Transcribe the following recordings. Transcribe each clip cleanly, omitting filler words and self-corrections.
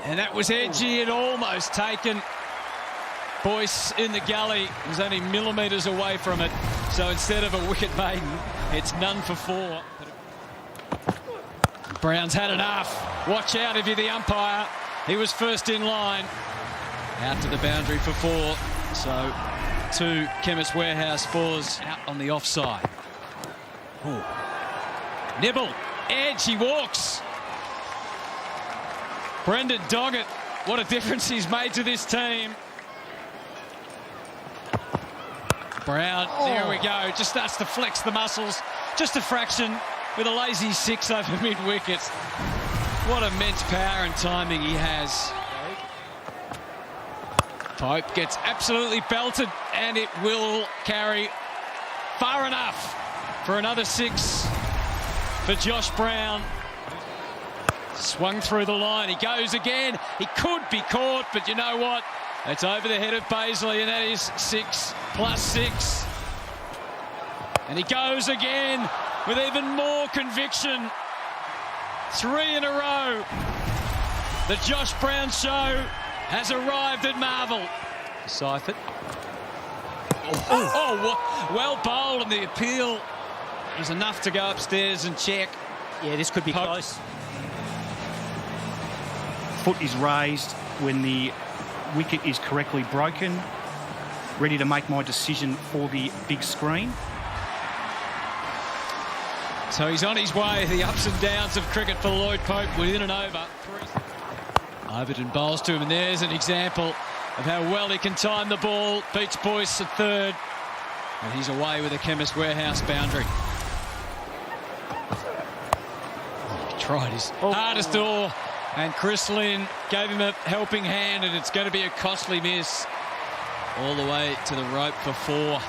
And that was edgy and almost taken. Boyce in the gully was only millimetres away from it. So instead of a wicket maiden, it's none for 4. Brown's had enough. Watch out if you're the umpire. He was first in line. Out to the boundary for 4. So 2 Chemist Warehouse 4s out on the offside. Ooh. Nibble, edge, he walks. Brendan Doggett, what a difference he's made to this team. Brown, there we go, just starts to flex the muscles, just a fraction with a lazy 6 over mid-wicket. What immense power and timing he has. Pope gets absolutely belted, and it will carry far enough for another 6 for Josh Brown. Swung through the line, he goes again, he could be caught, but you know what? It's over the head of Paisley, and that is 6 plus 6. And he goes again with even more conviction. 3 in a row. The Josh Brown show has arrived at Marvel. Seifert. Well bowled, and the appeal was enough to go upstairs and check. Yeah, this could be Pope. close. Foot is raised when the wicket is correctly broken. Ready to make my decision for the big screen. So he's on his way, the ups and downs of cricket for Lloyd Pope within and over. Overton bowls to him, and there's an example of how well he can time the ball. Beats Boyce at 3rd, and he's away with a Chemist Warehouse boundary. He tried his hardest door, and Chris Lynn gave him a helping hand, and it's going to be a costly miss. All the way to the rope for 4.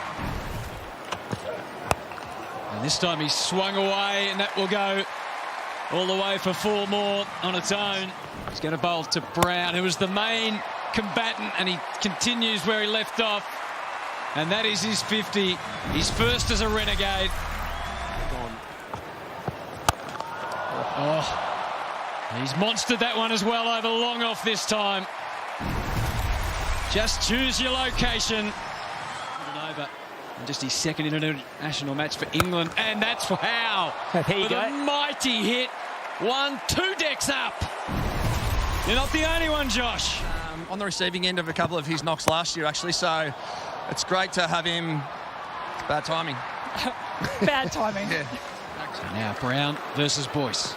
And this time he's swung away, and that will go all the way for 4 more on its own. He's going to bowl to Brown, who was the main combatant, and he continues where he left off. And that is his 50. He's first as a Renegade. Oh, he's monstered that one as well over long off this time. Just choose your location. Over. And just his second international match for England, and that's how. There you with go. a mighty hit. 1-2 decks up. You're not the only one, Josh. On the receiving end of a couple of his knocks last year, actually, so it's great to have him. It's bad timing. Bad timing. Yeah. So now Brown versus Boyce.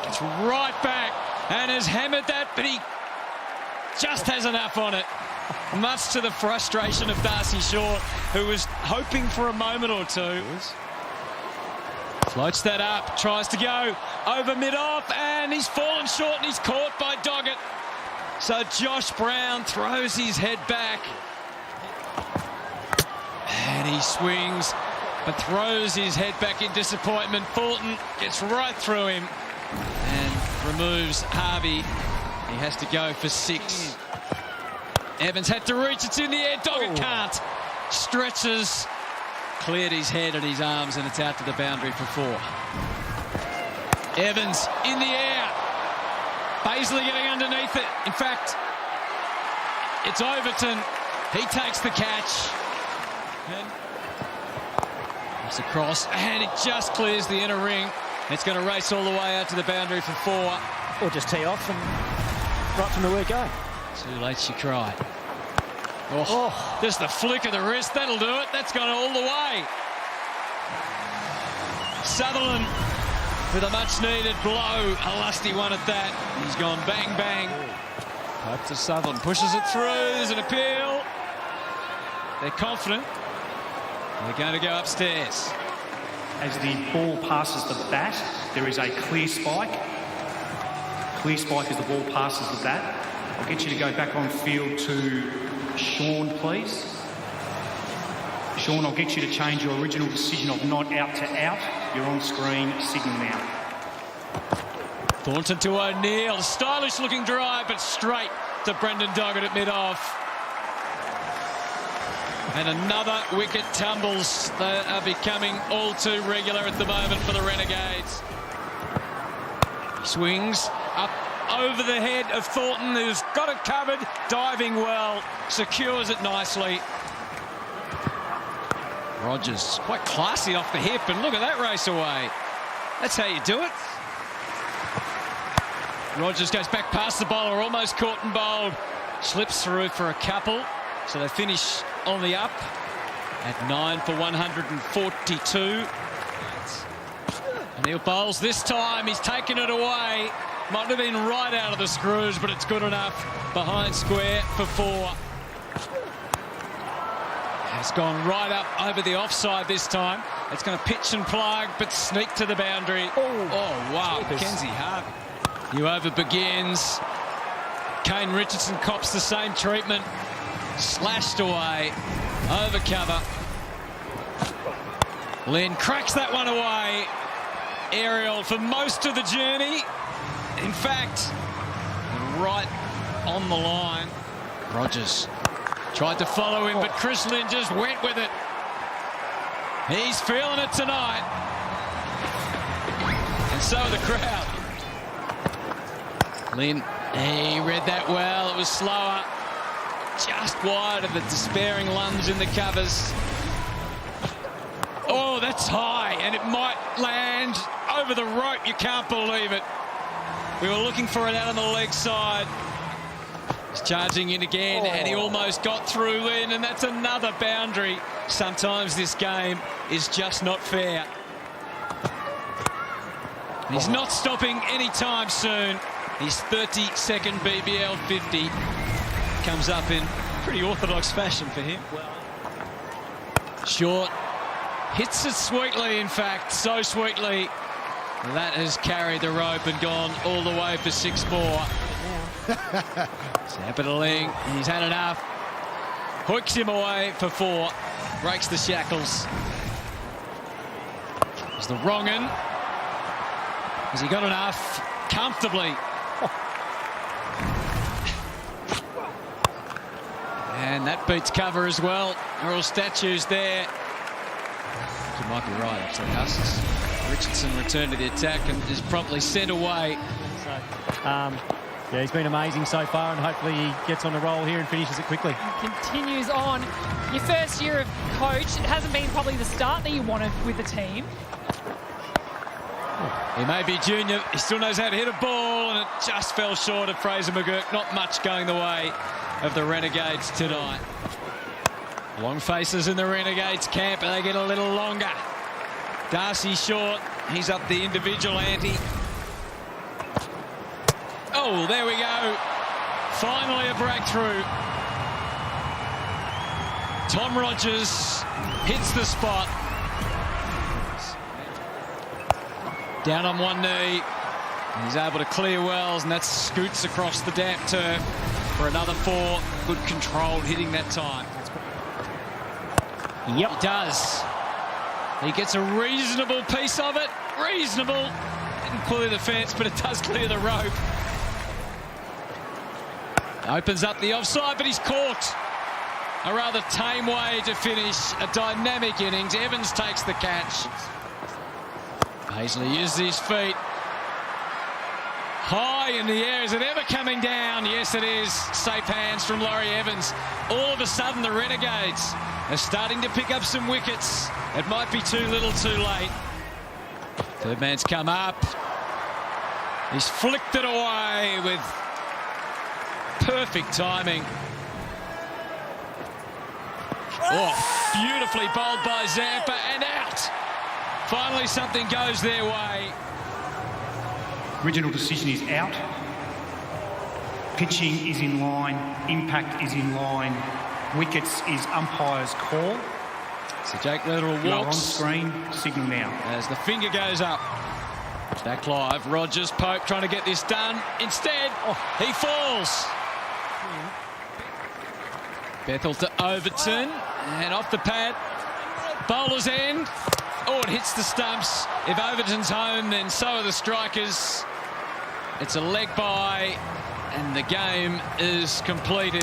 Gets right back and has hammered that, but he just has enough on it. Much to the frustration of Darcy Short, who was hoping for a moment or two. Floats that up, tries to go over mid-off, and he's fallen short, and he's caught by Doggett. So Josh Brown throws his head back. And he swings, but throws his head back in disappointment. Fulton gets right through him and removes Harvey. He has to go for 6. Evans had to reach, it's in the air, Doggett can't. Stretches, cleared his head and his arms, and it's out to the boundary for 4. Evans in the air. Paisley getting underneath it. In fact, it's Overton. He takes the catch. And it's across, and it just clears the inner ring. It's going to race all the way out to the boundary for 4. Or just tee off and right from the word go. Too late, she cried. Just the flick of the wrist, that'll do it. That's gone all the way. Sutherland with a much-needed blow. A lusty one at that. He's gone bang, bang. Pope to Sutherland, pushes it through. There's an appeal. They're confident. They're going to go upstairs. As the ball passes the bat, there is a clear spike. Clear spike as the ball passes the bat. I'll get you to go back on field to Sean, please. Sean, I'll get you to change your original decision of not out to out. You're on screen, signal now. Thornton to O'Neill. Stylish looking drive, but straight to Brendan Doggett at mid-off. And another wicket tumbles. They are becoming all too regular at the moment for the Renegades. He swings up over the head of Thornton, who's got it covered, diving well, secures it nicely. Rogers quite classy off the hip, and look at that race away. That's how you do it. Rogers goes back past the bowler, almost caught and bowled. Slips through for a couple, so they finish on the up at 9 for 142. And he'll bowls this time. He's taken it away. Might have been right out of the screws, but it's good enough. Behind square for 4. It's gone right up over the offside this time. It's going to pitch and plug, but sneak to the boundary. Oh wow, Mackenzie Hart. New over begins. Kane Richardson cops the same treatment. Slashed away. Over cover. Lynn cracks that one away. Aerial for most of the journey. In fact, right on the line. Rogers tried to follow him, but Chris Lynn just went with it. He's feeling it tonight. And so the crowd. Lynn, he read that well. It was slower. Just wide of the despairing lunge in the covers. Oh, that's high, and it might land over the rope. You can't believe it. We were looking for it out on the leg side. He's charging in again, and he almost got through Lynn, and that's another boundary. Sometimes this game is just not fair. He's not stopping anytime soon. His 32nd BBL 50 comes up in pretty orthodox fashion for him. Short. Hits it sweetly, in fact, so sweetly. That has carried the rope and gone all the way for 6-4. Zappadeling, he's had enough. Hooks him away for 4. Breaks the shackles. It's the wrong un. Has he got enough? Comfortably. And that beats cover as well. They're all statues there. You might be right, actually, Husks. Richardson returned to the attack and is promptly sent away. So, yeah, he's been amazing so far, and hopefully he gets on the roll here and finishes it quickly. Continues on. Your first year of coach, it hasn't been probably the start that you wanted with the team. He may be junior, he still knows how to hit a ball, and it just fell short of Fraser McGurk. Not much going the way of the Renegades tonight. Long faces in the Renegades camp, and they get a little longer. Darcy short, he's up the individual ante. Oh, there we go. Finally a breakthrough. Tom Rogers hits the spot. Down on one knee. He's able to clear wells, and that scoots across the damp turf for another 4. Good controlled hitting that time. Yep. He does. He gets a reasonable piece of it. Reasonable. Didn't clear the fence, but it does clear the rope. Opens up the offside, but he's caught. A rather tame way to finish a dynamic innings. Evans takes the catch. Paisley uses his feet. High in the air. Is it ever coming down? Yes, it is. Safe hands from Laurie Evans. All of a sudden, the Renegades are starting to pick up some wickets. It might be too little too late. Third man's come up. He's flicked it away with perfect timing. Oh, beautifully bowled by Zampa and out. Finally, something goes their way. Original decision is out. Pitching is in line. Impact is in line. Wickets is umpire's call. So Jake Lederer You are on walks. screen. Signal now. As the finger goes up. Back live. Rogers, Pope trying to get this done. Instead, he falls. Bethel to Overton. And off the pad. Bowler's end. Oh, it hits the stumps. If Overton's home, then so are the strikers. It's a leg by, and the game is completed.